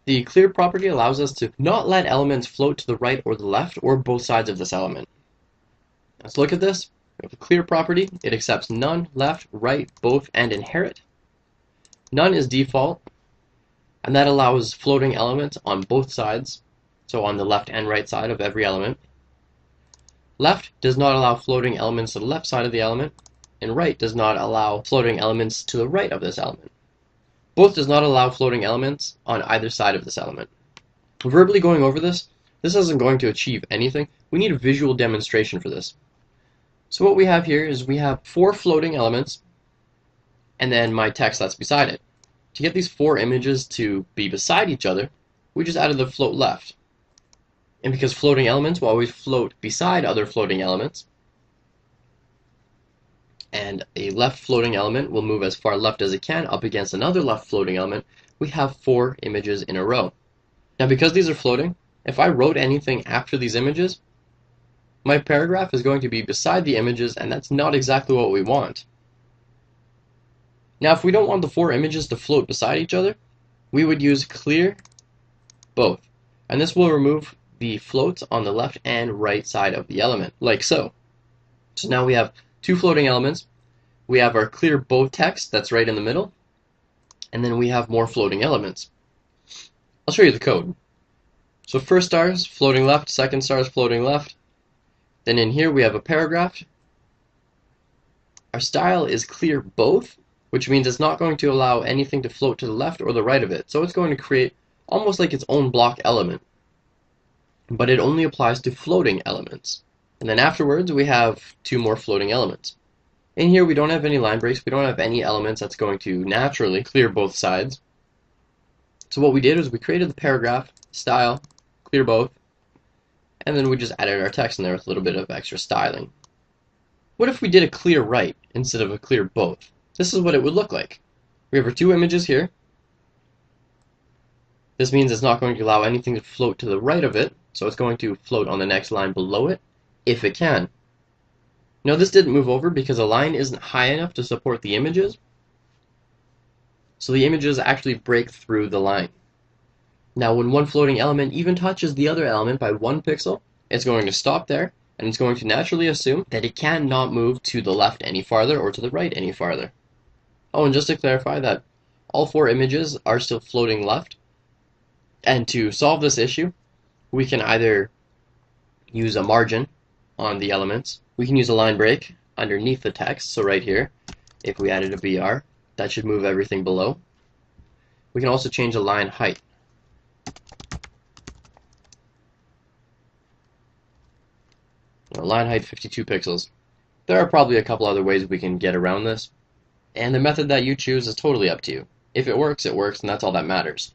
The clear property allows us to not let elements float to the right or the left or both sides of this element. Let's look at this. We have a clear property. It accepts none, left, right, both, and inherit. None is default, and that allows floating elements on both sides, so on the left and right side of every element. Left does not allow floating elements to the left side of the element, and right does not allow floating elements to the right of this element. Both does not allow floating elements on either side of this element. Verbally going over this isn't going to achieve anything. We need a visual demonstration for this. So what we have here is we have 4 floating elements, and then my text that's beside it. To get these 4 images to be beside each other, we just added the float left. And because floating elements will always float beside other floating elements, and a left floating element will move as far left as it can up against another left floating element, we have 4 images in a row. Now because these are floating, if I wrote anything after these images, my paragraph is going to be beside the images, and that's not exactly what we want. Now if we don't want the 4 images to float beside each other, we would use clear both, and this will remove the floats on the left and right side of the element, like so. So now we have 2 floating elements, we have our clear both text that's right in the middle, and then we have more floating elements. I'll show you the code. So first star is floating left, second star is floating left. Then in here we have a paragraph. Our style is clear both, which means it's not going to allow anything to float to the left or the right of it. So it's going to create almost like its own block element. But it only applies to floating elements. And then afterwards we have 2 more floating elements. In here we don't have any line breaks, we don't have any elements that's going to naturally clear both sides. So what we did is we created the paragraph, style, clear both, and then we just added our text in there with a little bit of extra styling. What if we did a clear right instead of a clear both? This is what it would look like. We have our 2 images here. This means it's not going to allow anything to float to the right of it, so it's going to float on the next line below it, if it can. Now this didn't move over because a line isn't high enough to support the images, so the images actually break through the line. Now when one floating element even touches the other element by 1 pixel, it's going to stop there, and it's going to naturally assume that it cannot move to the left any farther or to the right any farther. Oh, and just to clarify that all 4 images are still floating left, and to solve this issue, we can either use a margin on the elements, we can use a line break underneath the text, so right here, if we added a BR, that should move everything below. We can also change the line height. Line height 52 pixels. There are probably a couple other ways we can get around this, and the method that you choose is totally up to you. If it works, and that's all that matters.